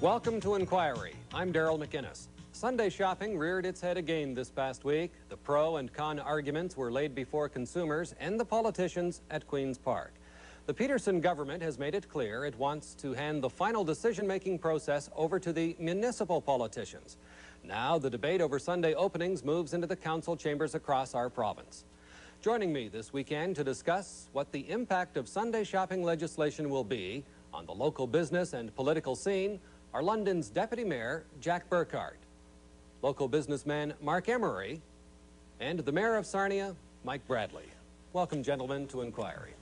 Welcome to Inquiry. I'm Daryl McInnes. Sunday shopping reared its head again this past week. The pro and con arguments were laid before consumers and the politicians at Queen's Park. The Peterson government has made it clear it wants to hand the final decision-making process over to the municipal politicians. Now the debate over Sunday openings moves into the council chambers across our province. Joining me this weekend to discuss what the impact of Sunday shopping legislation will be on the local business and political scene are London's Deputy Mayor Jack Burghardt, local businessman Marc Emery, and the Mayor of Sarnia, Mike Bradley. Welcome, gentlemen, to Inquiry.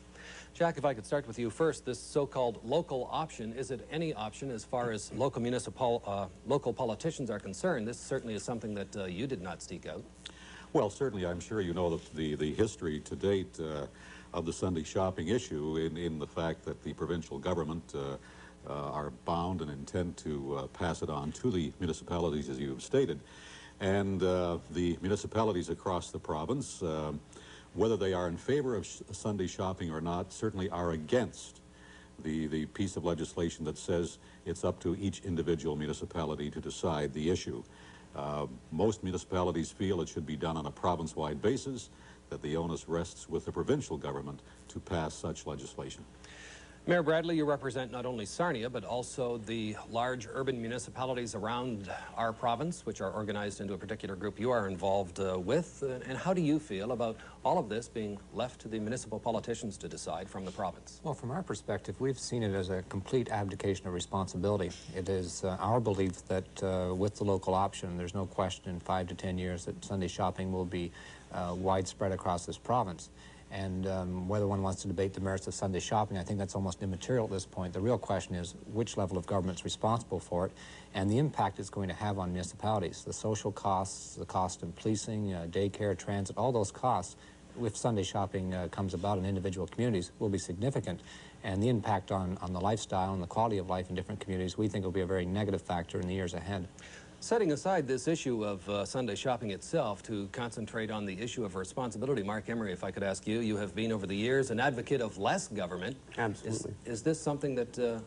Jack, if I could start with you first, this so-called local option, is it any option as far as local politicians are concerned? This certainly is something that you did not seek out. Well, certainly, I'm sure you know the history to date of the Sunday shopping issue in the fact that the provincial government are bound and intend to pass it on to the municipalities, as you have stated. And the municipalities across the province, whether they are in favor of Sunday shopping or not, certainly are against the piece of legislation that says it's up to each individual municipality to decide the issue. Most municipalities feel it should be done on a province-wide basis, that the onus rests with the provincial government to pass such legislation. Mayor Bradley, you represent not only Sarnia, but also the large urban municipalities around our province, which are organized into a particular group you are involved with. And how do you feel about all of this being left to the municipal politicians to decide from the province? Well, from our perspective, we've seen it as a complete abdication of responsibility. It is our belief that with the local option, there's no question in 5 to 10 years that Sunday shopping will be widespread across this province. And whether one wants to debate the merits of Sunday shopping, I think that's almost immaterial at this point. The real question is which level of government is responsible for it and the impact it's going to have on municipalities. The social costs, the cost of policing, daycare, transit, all those costs, if Sunday shopping comes about in individual communities, will be significant. And the impact on the lifestyle and the quality of life in different communities, we think will be a very negative factor in the years ahead. Setting aside this issue of Sunday shopping itself to concentrate on the issue of responsibility, Marc Emery, if I could ask you, you have been over the years an advocate of less government. Absolutely. Is this something that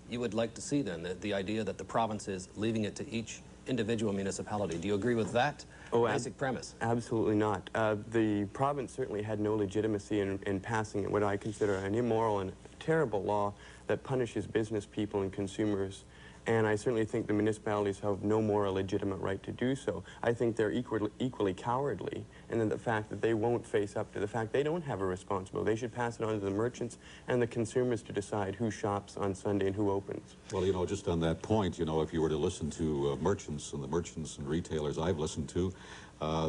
you would like to see then, the idea that the province is leaving it to each individual municipality? Do you agree with that basic premise? Absolutely not. The province certainly had no legitimacy in passing what I consider an immoral and terrible law that punishes business people and consumers. And I certainly think the municipalities have no more a legitimate right to do so. I think they're equally cowardly, and then the fact that they won't face up to the fact they don't have a responsibility. They should pass it on to the merchants and the consumers to decide who shops on Sunday and who opens. Well, you know, just on that point, you know, if you were to listen to merchants and retailers I've listened to,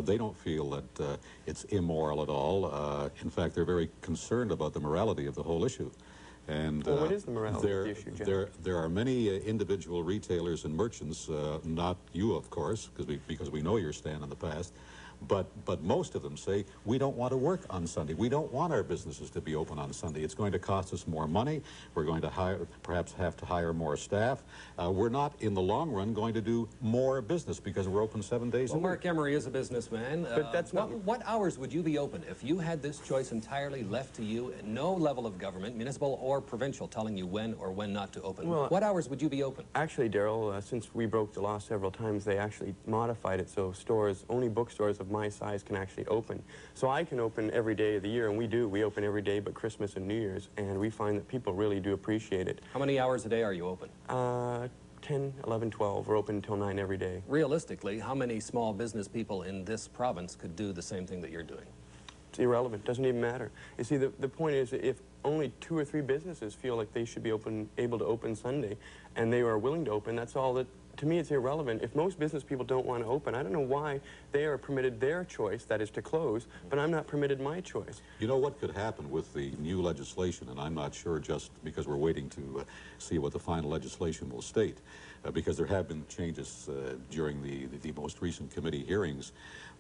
they don't feel that it's immoral at all. In fact, they're very concerned about the morality of the whole issue. And well, what is the morality of the issue, Jack? There are many individual retailers and merchants, not you, of course, because we know your stand in the past, but most of them say, we don't want to work on Sunday. We don't want our businesses to be open on Sunday. It's going to cost us more money. We're going to perhaps have to hire more staff. We're not, in the long run, going to do more business because we're open 7 days a week. Marc Emery is a businessman. But that's not... What hours would you be open if you had this choice entirely left to you, no level of government, municipal or provincial, telling you when or when not to open? Well, what hours would you be open? Actually, Daryl, since we broke the law several times, they actually modified it so only bookstores of my size can actually open. So I can open every day of the year, and we do. We open every day but Christmas and New Year's, and we find that people really do appreciate it. How many hours a day are you open? 10, 11, 12. We're open until 9 every day. Realistically, how many small business people in this province could do the same thing that you're doing? It's irrelevant. Doesn't even matter. You see, the point is, if only 2 or 3 businesses feel like they should be able to open Sunday, and they are willing to open, that's all that... To me, it's irrelevant. If most business people don't want to open, I don't know why they are permitted their choice, that is to close, but I'm not permitted my choice. You know what could happen with the new legislation, and I'm not sure just because we're waiting to see what the final legislation will state, because there have been changes during the most recent committee hearings.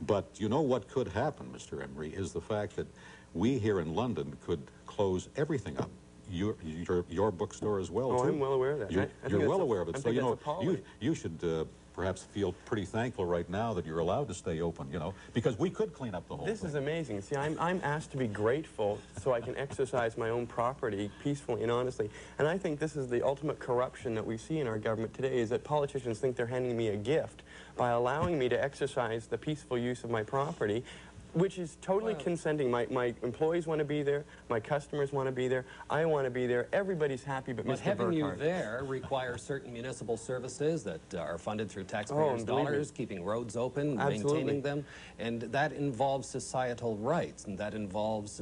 But you know what could happen, Mr. Emery, is the fact that we here in London could close everything up. Your bookstore as well, too. too. I'm well aware of that. You're well aware of it. So, you know, you should perhaps feel pretty thankful right now that you're allowed to stay open, you know, because we could clean up the whole thing. This is amazing. See, I'm asked to be grateful so I can exercise my own property peacefully and honestly. And I think this is the ultimate corruption that we see in our government today, is that politicians think they're handing me a gift by allowing me to exercise the peaceful use of my property, which is totally consenting. My employees want to be there. My customers want to be there. I want to be there. Everybody's happy but Mr. But having Burghardt. you there requires certain municipal services that are funded through taxpayers' dollars, keeping roads open, maintaining them, and that involves societal rights, and that involves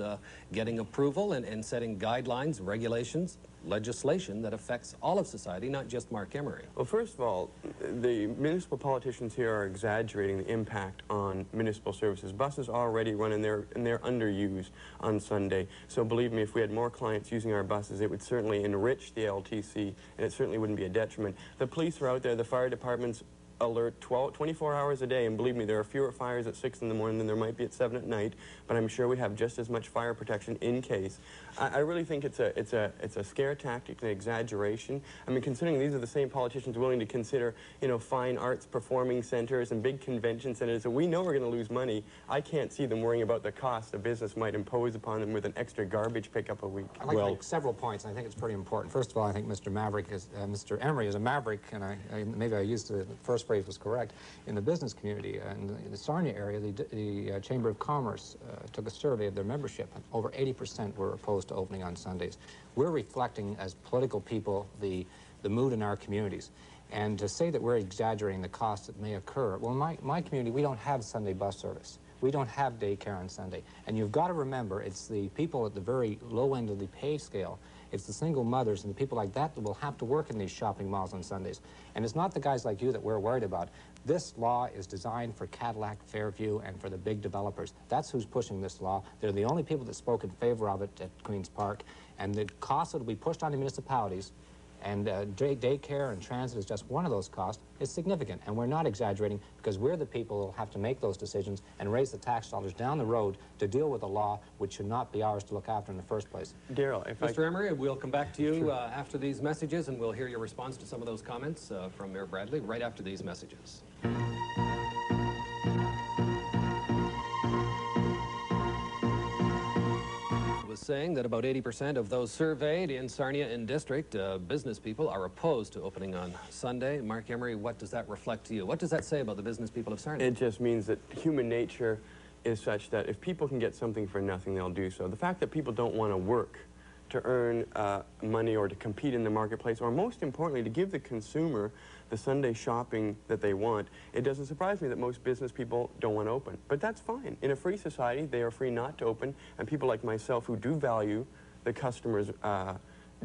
getting approval and setting guidelines, regulations, legislation that affects all of society, not just Marc Emery. Well, first of all, the municipal politicians here are exaggerating the impact on municipal services. Buses already run and they're underused on Sunday. So believe me, if we had more clients using our buses, it would certainly enrich the LTC, and it certainly wouldn't be a detriment. The police are out there, the fire department's alert 24 hours a day, and believe me, there are fewer fires at 6 in the morning than there might be at 7 at night, but I'm sure we have just as much fire protection in case. I really think it's a scare tactic and exaggeration. I mean, considering these are the same politicians willing to consider, you know, fine arts performing centers and big convention centers, so we know we're going to lose money. I can't see them worrying about the cost a business might impose upon them with an extra garbage pickup a week. I'd like to make several points, and I think it's pretty important. First of all, I think Mr. Emery is a maverick, and maybe I used the first phrase was correct. In the business community, in the Sarnia area, the Chamber of Commerce took a survey of their membership, and over 80% were opposed to opening on Sundays. We're reflecting, as political people, the mood in our communities. And to say that we're exaggerating the costs that may occur, well, my community, we don't have Sunday bus service. We don't have daycare on Sunday. And you've got to remember, it's the people at the very low end of the pay scale, it's the single mothers and the people like that will have to work in these shopping malls on Sundays. And it's not the guys like you that we're worried about. This law is designed for Cadillac, Fairview, and for the big developers. That's who's pushing this law. They're the only people that spoke in favor of it at Queen's Park. And the cost that will be pushed on the municipalities, and daycare and transit is just one of those costs, is significant. And we're not exaggerating, because we're the people who will have to make those decisions and raise the tax dollars down the road to deal with a law which should not be ours to look after in the first place. Daryl, Mr. Emery, we'll come back to you after these messages, and we'll hear your response to some of those comments from Mayor Bradley right after these messages. Was saying that about 80% of those surveyed in Sarnia and District, business people, are opposed to opening on Sunday. Marc Emery, what does that reflect to you? What does that say about the business people of Sarnia? It just means that human nature is such that if people can get something for nothing, they'll do so. The fact that people don't want to work to earn money or to compete in the marketplace, or most importantly, to give the consumer the Sunday shopping that they want, it doesn't surprise me that most business people don't want to open. But that's fine. In a free society, they are free not to open, and people like myself who do value the customer's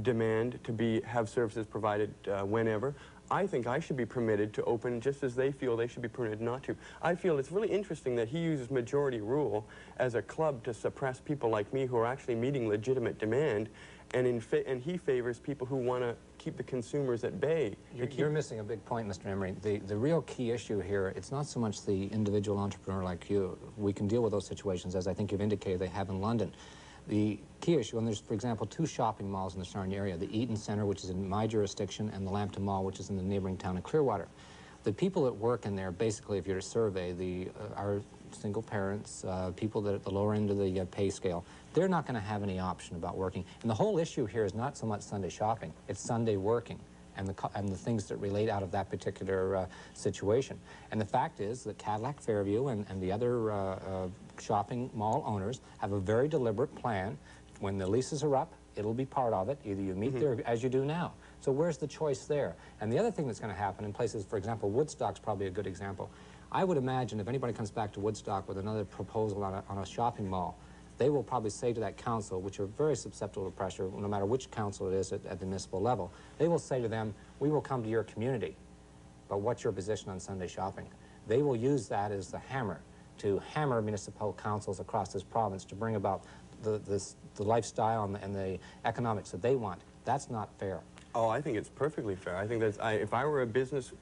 demand to have services provided whenever, I think I should be permitted to open just as they feel they should be permitted not to. I feel it's really interesting that he uses majority rule as a club to suppress people like me who are actually meeting legitimate demand, and he favors people who want to keep the consumers at bay. You're missing a big point, Mr. Emery. The real key issue here, it's not so much the individual entrepreneur like you. We can deal with those situations, as I think you've indicated they have in London. The key issue, and there's, for example, 2 shopping malls in the Sarnia area, the Eaton Center, which is in my jurisdiction, and the Lambton Mall, which is in the neighboring town of Clearwater. The people that work in there, basically, if you're to survey, are single parents, people that are at the lower end of the pay scale. They're not going to have any option about working. And the whole issue here is not so much Sunday shopping, it's Sunday working and the things that relate out of that particular situation. And the fact is that Cadillac, Fairview, and the other shopping mall owners have a very deliberate plan. When the leases are up, it'll be part of it. Either you meet there as you do now. So where's the choice there? And the other thing that's going to happen in places, for example, Woodstock's probably a good example. I would imagine if anybody comes back to Woodstock with another proposal on a shopping mall, they will probably say to that council, which are very susceptible to pressure, no matter which council it is at the municipal level, they will say to them, we will come to your community, but what's your position on Sunday shopping? They will use that as the hammer to hammer municipal councils across this province to bring about the lifestyle and the economics that they want. That's not fair. Oh, I think it's perfectly fair. I think that's, if I were a business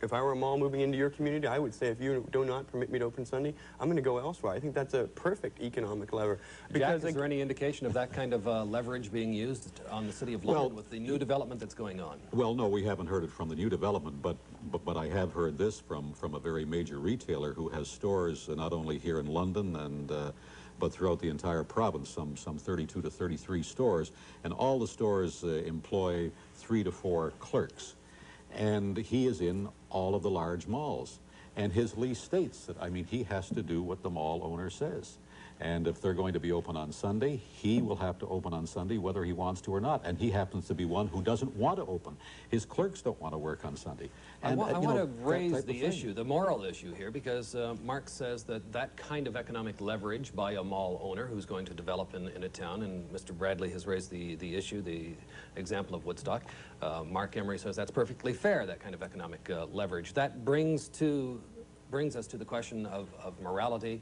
if I were a mall moving into your community, I would say, if you do not permit me to open Sunday, I'm going to go elsewhere. I think that's a perfect economic lever. Jack, is there any indication of that kind of leverage being used on the City of London with the new development that's going on? Well, no, we haven't heard it from the new development, but I have heard this from a very major retailer who has stores not only here in London and but throughout the entire province, some 32 to 33 stores, and all the stores employ 3 to 4 clerks. And he is in all of the large malls. And his lease states that, I mean, he has to do what the mall owner says. And if they're going to be open on Sunday, he will have to open on Sunday whether he wants to or not. And he happens to be one who doesn't want to open. His clerks don't want to work on Sunday. And, I want to raise the issue, the moral issue here, because Mark says that that kind of economic leverage by a mall owner who's going to develop in a town, and Mr. Bradley has raised the issue, the example of Woodstock. Marc Emery says that's perfectly fair, that kind of economic leverage. That brings us to the question of morality,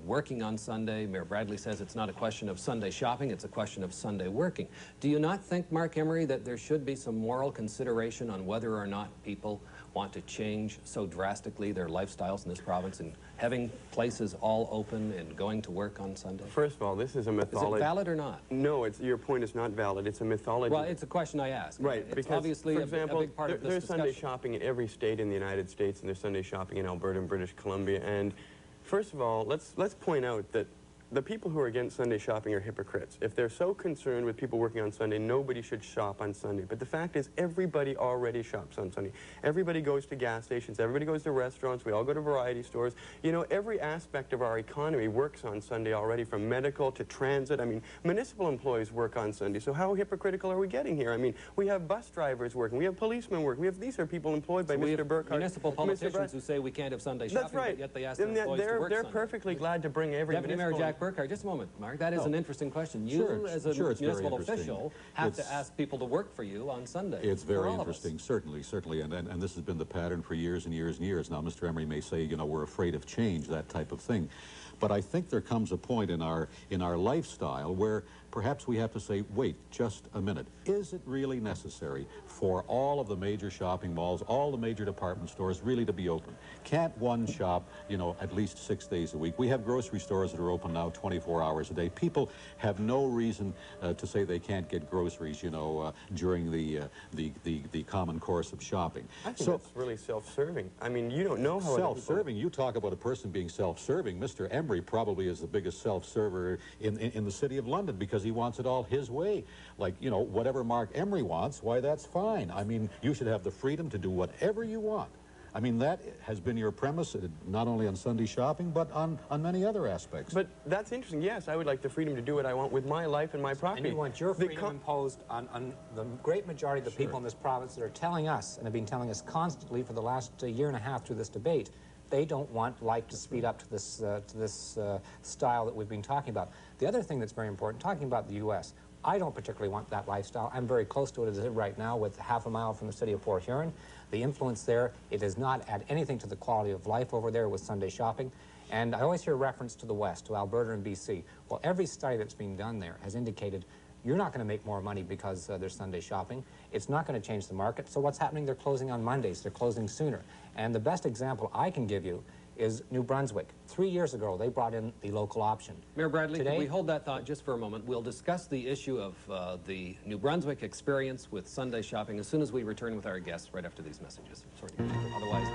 working on Sunday. Mayor Bradley says it's not a question of Sunday shopping, it's a question of Sunday working. Do you not think, Marc Emery, that there should be some moral consideration on whether or not people want to change so drastically their lifestyles in this province and having places all open and going to work on Sunday? First of all, this is a mythology. Is it valid or not? No, your point is not valid. It's a mythology. Well, it's a question I ask. Right, It's because, obviously for example, a big part of this there's discussion. Sunday shopping in every state in the United States, and there's Sunday shopping in Alberta and British Columbia. And first of all, let's point out that the people who are against Sunday shopping are hypocrites. If they're so concerned with people working on Sunday, nobody should shop on Sunday. But the fact is, everybody already shops on Sunday. Everybody goes to gas stations. Everybody goes to restaurants. We all go to variety stores. You know, every aspect of our economy works on Sunday already, from medical to transit. I mean, municipal employees work on Sunday. So how hypocritical are we getting here? I mean, we have bus drivers working. We have policemen working. These are people employed by Mr. Burghardt. Municipal politicians who say we can't have Sunday shopping, That's right. but yet they ask their employees to work They're Sunday. perfectly glad to bring every Deputy Mayor municipal... Jack Burghardt, just a moment, Mark. That is an interesting question. You, Sure, as a sure, it's very municipal interesting. official, have to ask people to work for you on Sunday. It's very for all of us. interesting, certainly, and this has been the pattern for years and years and years. Now, Mr. Emery may say, you know, we're afraid of change, that type of thing. But I think there comes a point in our lifestyle where perhaps we have to say, wait, just a minute. Is it really necessary for all of the major shopping malls, all the major department stores really to be open? Can't one shop, you know, at least 6 days a week? We have grocery stores that are open now 24 hours a day. People have no reason to say they can't get groceries, you know, during the common course of shopping. I think that's really self-serving. I mean, you don't know how... Self-serving? You talk about a person being self-serving. Mr. Emery probably is the biggest self-server in the City of London because he wants it all his way. Like, you know, whatever Marc Emery wants, why, that's fine. I mean, you should have the freedom to do whatever you want. I mean, that has been your premise, not only on Sunday shopping, but on many other aspects. But that's interesting. Yes, I would like the freedom to do what I want with my life and my property. And you want your freedom imposed on the great majority of the people in this province that are telling us, and have been telling us constantly for the last year and a half through this debate, they don't want life to speed up to this style that we've been talking about. The other thing that's very important, talking about the U.S., I don't particularly want that lifestyle. I'm very close to it as it is right now, with half a mile from the city of Port Huron. The influence there, it does not add anything to the quality of life over there with Sunday shopping. And I always hear reference to the West, to Alberta and BC. Well, every study that's been done there has indicated you're not going to make more money because there's Sunday shopping. It's not going to change the market. So what's happening? They're closing on Mondays. They're closing sooner. And the best example I can give you is New Brunswick. 3 years ago, they brought in the local option. Mayor Bradley, Today, can we hold that thought just for a moment? We'll discuss the issue of the New Brunswick experience with Sunday shopping as soon as we return with our guests right after these messages. Sorry, otherwise...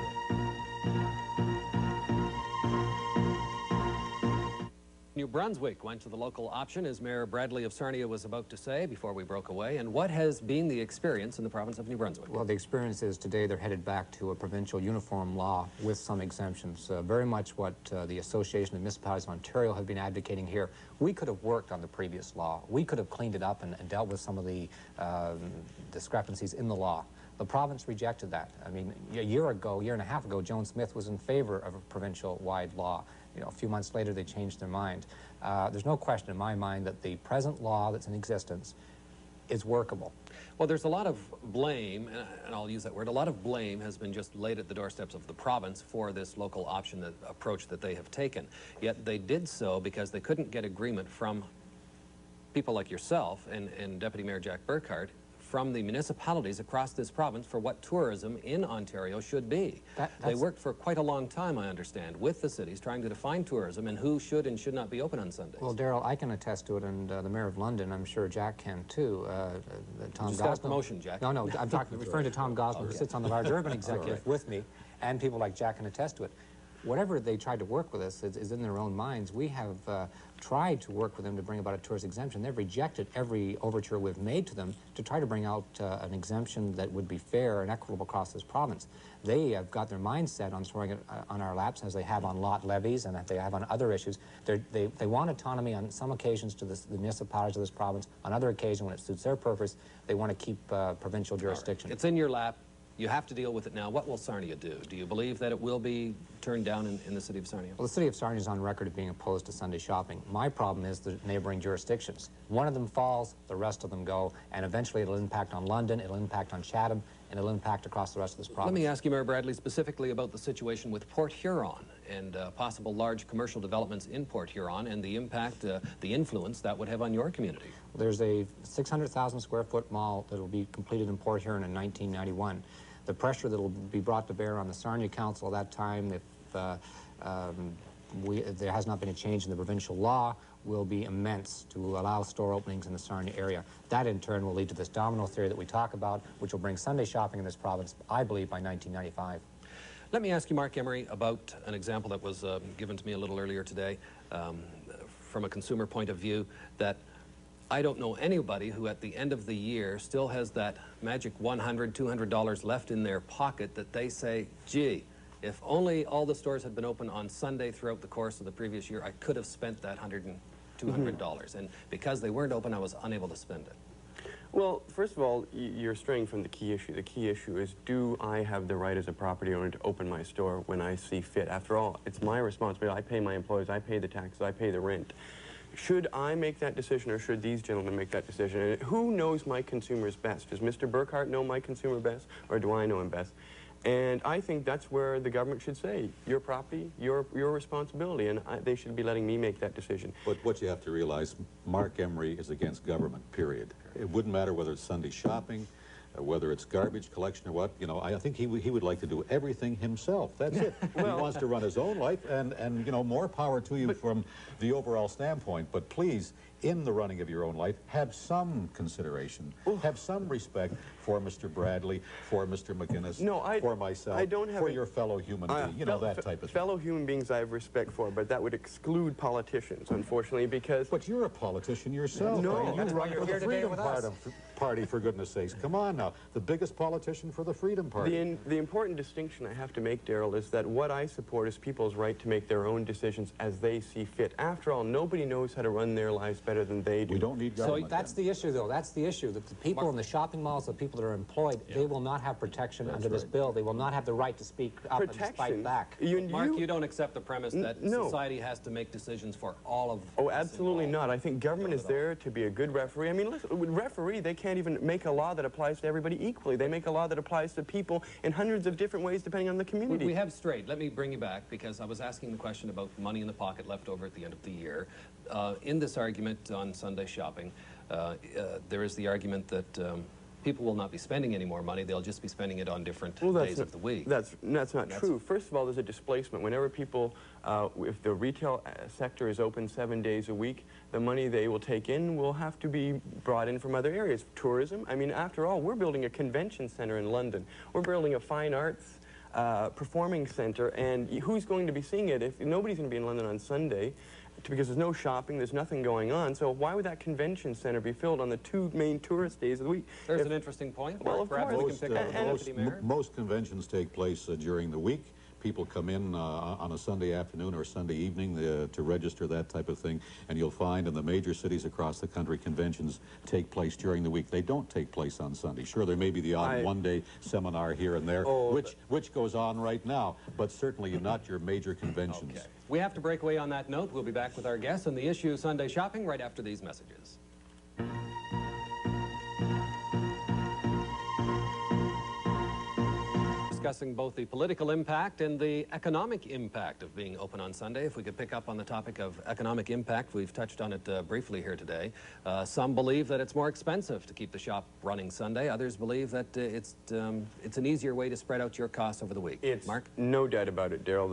New Brunswick went to the local option, as Mayor Bradley of Sarnia was about to say before we broke away. And what has been the experience in the province of New Brunswick? Well, the experience is today they're headed back to a provincial uniform law with some exemptions. Very much what the Association of Municipalities of Ontario have been advocating here. We could have worked on the previous law. We could have cleaned it up and dealt with some of the discrepancies in the law. The province rejected that. I mean, a year and a half ago, Joan Smith was in favor of a provincial-wide law. You know, a few months later, they changed their mind. There's no question in my mind that the present law that's in existence is workable. Well, there's a lot of blame, and I'll use that word, a lot of blame has been just laid at the doorsteps of the province for this local option approach that they have taken. Yet they did so because they couldn't get agreement from people like yourself and Deputy Mayor Jack Burghardt from the municipalities across this province for what tourism in Ontario should be. They worked for quite a long time, I understand, with the cities trying to define tourism and who should and should not be open on Sundays. Well, Daryl, I can attest to it, and the Mayor of London, I'm sure Jack can too. Tom Just got a promotion, Jack. No, I'm referring to Tom Gosnell, who sits on the large urban executive with me, and people like Jack can attest to it. Whatever they tried to work with us is in their own minds. We have tried to work with them to bring about a tourist exemption. They've rejected every overture we've made to them to try to bring out an exemption that would be fair and equitable across this province. They have got their mindset on throwing it on our laps, as they have on lot levies and that they have on other issues. They want autonomy on some occasions to the municipalities of this province. On other occasions, when it suits their purpose, they want to keep provincial jurisdiction. Right. It's in your lap. You have to deal with it now. What will Sarnia do? Do you believe that it will be turned down in the city of Sarnia? Well, the city of Sarnia is on record of being opposed to Sunday shopping. My problem is the neighboring jurisdictions. One of them falls, the rest of them go, and eventually it'll impact on London, it'll impact on Chatham, and it'll impact across the rest of this province. Let me ask you, Mayor Bradley, specifically about the situation with Port Huron and possible large commercial developments in Port Huron and the impact, the influence that would have on your community. There's a 600,000 square foot mall that will be completed in Port Huron in 1991. The pressure that will be brought to bear on the Sarnia Council at that time, if there has not been a change in the provincial law, will be immense to allow store openings in the Sarnia area. That, in turn, will lead to this domino theory that we talk about, which will bring Sunday shopping in this province, I believe, by 1995. Let me ask you, Marc Emery, about an example that was given to me a little earlier today from a consumer point of view, that I don't know anybody who at the end of the year still has that magic $100, $200 left in their pocket that they say, gee, if only all the stores had been open on Sunday throughout the course of the previous year, I could have spent that $100 and $200. And because they weren't open, I was unable to spend it. Well, first of all, you're straying from the key issue. The key issue is, do I have the right as a property owner to open my store when I see fit? After all, it's my responsibility. I pay my employees, I pay the taxes, I pay the rent. Should I make that decision, or should these gentlemen make that decision? And who knows my consumers best? Does Mr. Burghardt know my consumer best, or do I know him best? And I think that's where the government should say, your property, your responsibility, and they should be letting me make that decision. But what you have to realize, Marc Emery is against government, period. It wouldn't matter whether it's Sunday shopping, whether it's garbage collection or what. You know, I think he would like to do everything himself. That's it. Well, he wants to run his own life, and you know, more power to you from the overall standpoint. But please, in the running of your own life, have some consideration, have some respect for Mr. Bradley, for Mr. McGuinness, for myself, for your fellow human being, you know, that type of thing. Fellow human beings I have respect for, but that would exclude politicians, unfortunately, because... But you're a politician yourself. No. You run for the Freedom Party, for goodness sakes. Come on now. The biggest politician for the Freedom Party. The important distinction I have to make, Daryl, is that what I support is people's right to make their own decisions as they see fit. After all, nobody knows how to run their lives better than they do. We don't need government. So that's the issue, though. That's the issue, that the people in the shopping malls, the people that are employed, they will not have protection under this bill. They will not have the right to speak up and fight back. Mark, you don't accept the premise that society has to make decisions for all of Oh, absolutely not. I think government is there to be a good referee. I mean, listen, with referee, they can't even make a law that applies to everybody equally. They make a law that applies to people in hundreds of different ways depending on the community. We have strayed. Let me bring you back, because I was asking the question about money in the pocket left over at the end of the year. In this argument on Sunday shopping, there is the argument that people will not be spending any more money. They'll just be spending it on different days of the week. That's not true. First of all, there's a displacement. Whenever people, if the retail sector is open 7 days a week, the money they will take in will have to be brought in from other areas. Tourism, I mean, after all, we're building a convention center in London. We're building a fine arts performing center, and who's going to be seeing it if nobody's going to be in London on Sunday? Because there's no shopping, there's nothing going on. So why would that convention center be filled on the 2 main tourist days of the week? There's an interesting point. Well, perhaps we can pick up the Deputy Mayor. Most conventions take place during the week. People come in on a Sunday afternoon or Sunday evening to register, that type of thing. And you'll find in the major cities across the country, conventions take place during the week. They don't take place on Sunday. Sure, there may be the odd one-day seminar here and there, which goes on right now, but certainly not your major conventions. Okay. We have to break away on that note. We'll be back with our guests on the issue Sunday shopping right after these messages. discussing both the political impact and the economic impact of being open on Sunday. If we could pick up on the topic of economic impact, we've touched on it briefly here today. Some believe that it's more expensive to keep the shop running Sunday. Others believe that it's an easier way to spread out your costs over the week. It's Mark? No doubt about it, Daryl.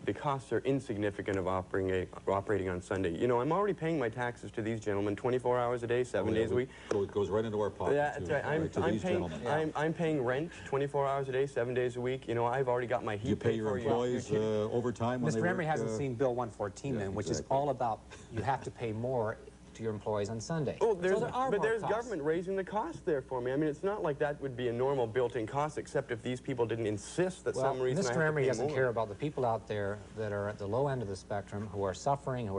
The costs are insignificant of operating on Sunday. You know, I'm already paying my taxes to these gentlemen 24 hours a day, 7 days a week. It goes right into our pocket. Yeah, that's right. I'm paying rent 24 hours a day, 7 days a week. You know, I've already got my heat. You pay your employees overtime when they work? Mr. Emery hasn't seen Bill 114 then, which is all about you have to pay more to your employees on Sunday. Oh, there's costs. government raising the cost there for me. I mean, it's not like that would be a normal built-in cost, except if these people didn't insist that some reason I have to pay more. Mr. Emery doesn't care about the people out there that are at the low end of the spectrum, who are suffering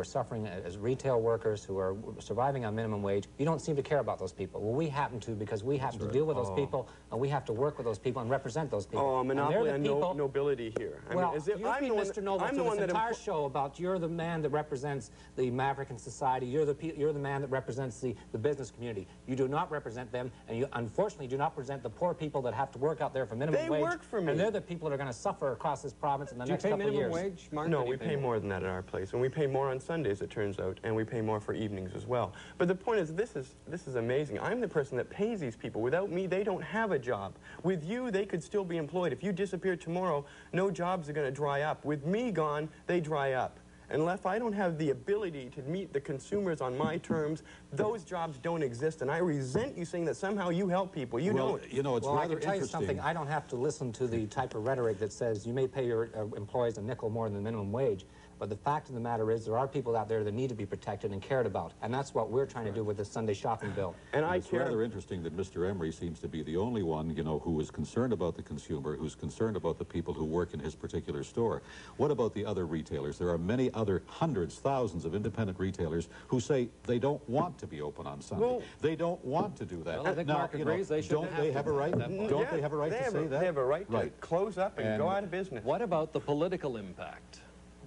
as retail workers, who are surviving on minimum wage. You don't seem to care about those people. Well, we happen to, because we happen to deal with those people, and we have to work with those people and represent those people. Oh, monopoly on nobility here. I well, mean, as if you've been Mr. Noble through this entire show about you're the man that represents the Maverick in society, you're the man that represents the business community. You do not represent them, and you unfortunately do not represent the poor people that have to work out there for minimum wage. They work for me. And they're the people that are going to suffer across this province in the next couple of years. Do you pay minimum wage, Mark? No, we pay more than that at our place, and we pay more on Sundays, it turns out, and we pay more for evenings as well. But the point is, this is amazing. I'm the person that pays these people. Without me, they don't have a job. With you, they could still be employed. If you disappear tomorrow, no jobs are going to dry up. With me gone, they dry up. And if I don't have the ability to meet the consumers on my terms, those jobs don't exist. And I resent you saying that somehow you help people. You don't. You know, it's rather I can tell you something. I don't have to listen to the type of rhetoric that says you may pay your employees a nickel more than the minimum wage. But the fact of the matter is there are people out there that need to be protected and cared about. And that's what we're trying to do with this Sunday shopping bill. And it's rather interesting that Mr. Emery seems to be the only one, you know, who is concerned about the consumer, who's concerned about the people who work in his particular store. What about the other retailers? There are many other hundreds, thousands of independent retailers who say they don't want to be open on Sunday. Well, they don't want to do that. Well, I think Mark agrees they should don't they have a right? Don't they have a right to say that? They have a right to close up and go out of business. What about the political impact?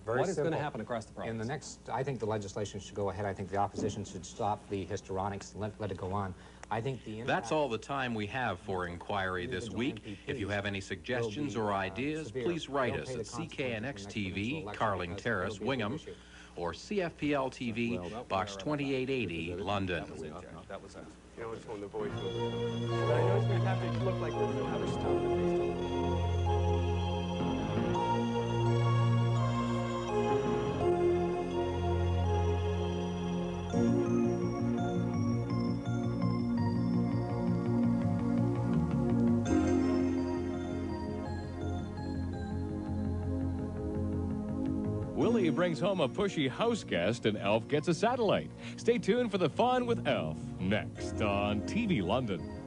What is going to happen across the province? In the next, I think the legislation should go ahead. I think the opposition should stop the histrionics and let it go on. I think the That's all the time we have for inquiry this week. If you have any suggestions or ideas, please write us at CKNX TV, Carling Terrace, Wingham, or CFPL TV, Box 2880, London. That was You know, it's on the voice. But I know it's going to have to look like we're still having stuff. Willie brings home a pushy house guest and Elf gets a satellite. Stay tuned for the fun with Elf, next on TV London.